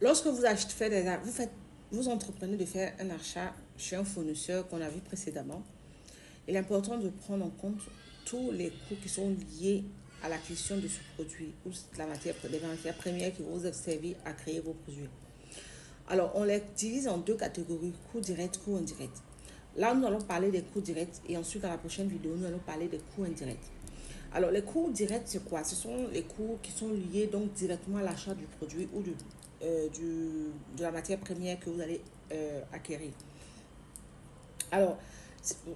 lorsque vous achetez, vous entreprenez de faire un achat chez un fournisseur qu'on a vu précédemment, il est important de prendre en compte tous les coûts qui sont liés à l'acquisition de ce produit ou les matières premières qui vous ont servi à créer vos produits. Alors, on les divise en deux catégories, coûts directs, coûts indirects. Là, nous allons parler des coûts directs et ensuite, dans la prochaine vidéo, nous allons parler des coûts indirects. Alors, les coûts directs, c'est quoi? Ce sont les coûts qui sont liés donc directement à l'achat du produit ou de la matière première que vous allez acquérir. Alors,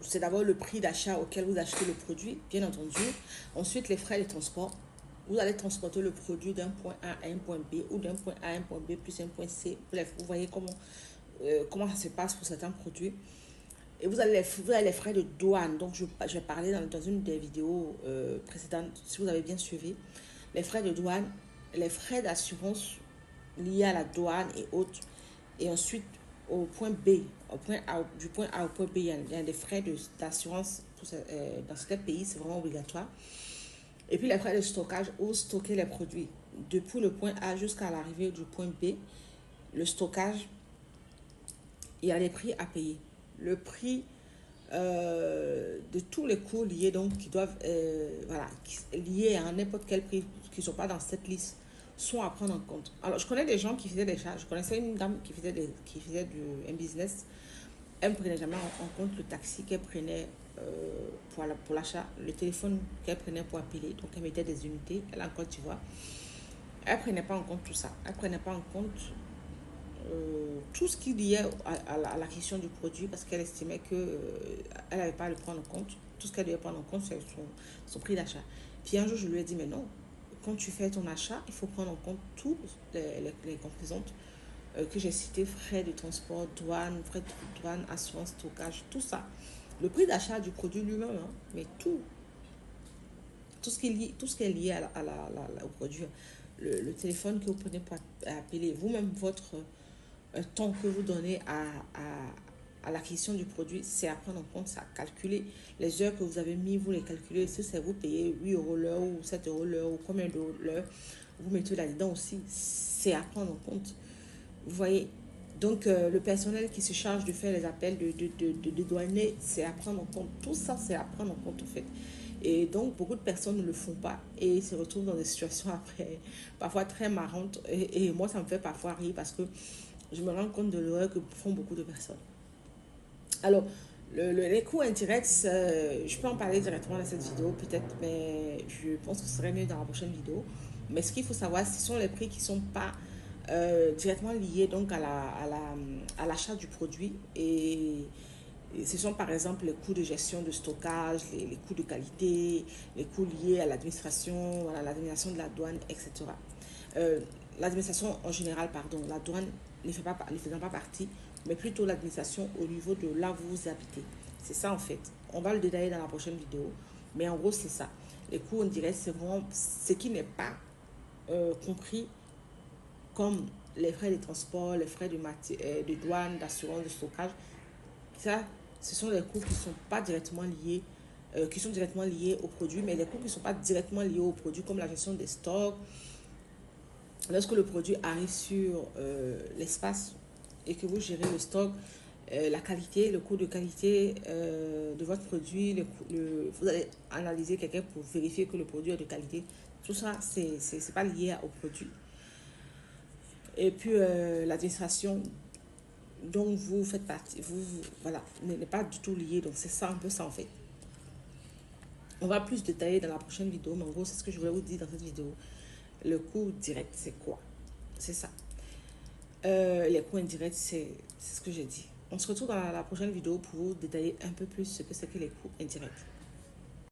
c'est d'abord le prix d'achat auquel vous achetez le produit, bien entendu. Ensuite, les frais de transport. Vous allez transporter le produit d'un point A à un point B ou d'un point A à un point B plus un point C. Bref, vous voyez comment ça se passe pour certains produits. Et vous avez les frais de douane. Donc, j'ai parlé dans une des vidéos précédentes, si vous avez bien suivi. Les frais de douane, les frais d'assurance liés à la douane et autres. Et ensuite, au point B, du point A au point B, il y a des frais d'assurance. Dans certains pays, c'est vraiment obligatoire. Et puis les frais de stockage où stocker les produits. Depuis le point A jusqu'à l'arrivée du point B, le stockage, il y a des prix à payer. Le prix de tous les coûts liés, donc qui doivent, liés à n'importe quel prix qui ne sont pas dans cette liste, sont à prendre en compte. Alors, je connais des gens qui faisaient des charges. Je connaissais une dame qui faisait un business. Elle ne prenait jamais en compte le taxi qu'elle prenait pour l'achat, le téléphone qu'elle prenait pour appeler. Donc, elle mettait des unités. Elle en Côte d'Ivoire. Elle ne prenait pas en compte tout ça. Elle ne prenait pas en compte tout ce qui liait à l'acquisition du produit parce qu'elle estimait qu'elle n'avait pas à le prendre en compte. Tout ce qu'elle devait prendre en compte, c'est son prix d'achat. Puis un jour, je lui ai dit, mais non, quand tu fais ton achat, il faut prendre en compte toutes les composantes que j'ai citées, frais de transport, frais de douane, assurance, stockage, tout ça. Le prix d'achat du produit lui-même, hein, mais tout ce qui est lié au produit. Le téléphone que vous prenez pour appeler, vous-même votre temps que vous donnez à l'acquisition du produit, c'est à prendre en compte, c'est à calculer. Les heures que vous avez mis, vous les calculez. Si c'est vous payez 8 euros l'heure ou 7 euros l'heure ou combien d'euros l'heure, vous mettez là-dedans aussi. C'est à prendre en compte. Vous voyez? Donc, le personnel qui se charge de faire les appels de douaniers, c'est à prendre en compte. Tout ça, c'est à prendre en compte, en fait. Et donc, beaucoup de personnes ne le font pas et se retrouvent dans des situations après, parfois très marrantes. Et moi, ça me fait parfois rire parce que je me rends compte de l'erreur que font beaucoup de personnes. Alors, les coûts indirects, je peux en parler directement dans cette vidéo peut-être, mais je pense que ce serait mieux dans la prochaine vidéo. Mais ce qu'il faut savoir, ce sont les prix qui ne sont pas directement liés donc à l'achat du produit. Et ce sont par exemple les coûts de gestion de stockage, les coûts de qualité, les coûts liés à l'administration, voilà, l'administration de la douane, etc. L'administration en général, pardon, la douane ne faisant pas partie, mais plutôt l'administration au niveau de là où vous habitez. C'est ça en fait. On va le détailler dans la prochaine vidéo, mais en gros c'est ça. Les coûts, on dirait, c'est vraiment ce qui n'est pas compris comme les frais de transport, les frais de douane, d'assurance, de stockage. Ça, ce sont les coûts qui sont pas directement liés, qui sont directement liés au produit, mais les coûts qui ne sont pas directement liés au produit, comme la gestion des stocks. Lorsque le produit arrive sur l'espace et que vous gérez le stock, la qualité, le coût de qualité de votre produit, vous allez analyser quelqu'un pour vérifier que le produit est de qualité. Tout ça, c'est pas lié au produit. Et puis, l'administration dont vous faites partie, voilà, n'est pas du tout lié. Donc, c'est ça un peu ça en fait. On va plus détailler dans la prochaine vidéo, mais en gros, c'est ce que je voulais vous dire dans cette vidéo. Le coût direct, c'est quoi? C'est ça. Les coûts indirects, c'est ce que j'ai dit. On se retrouve dans la prochaine vidéo pour vous détailler un peu plus ce que c'est que les coûts indirects.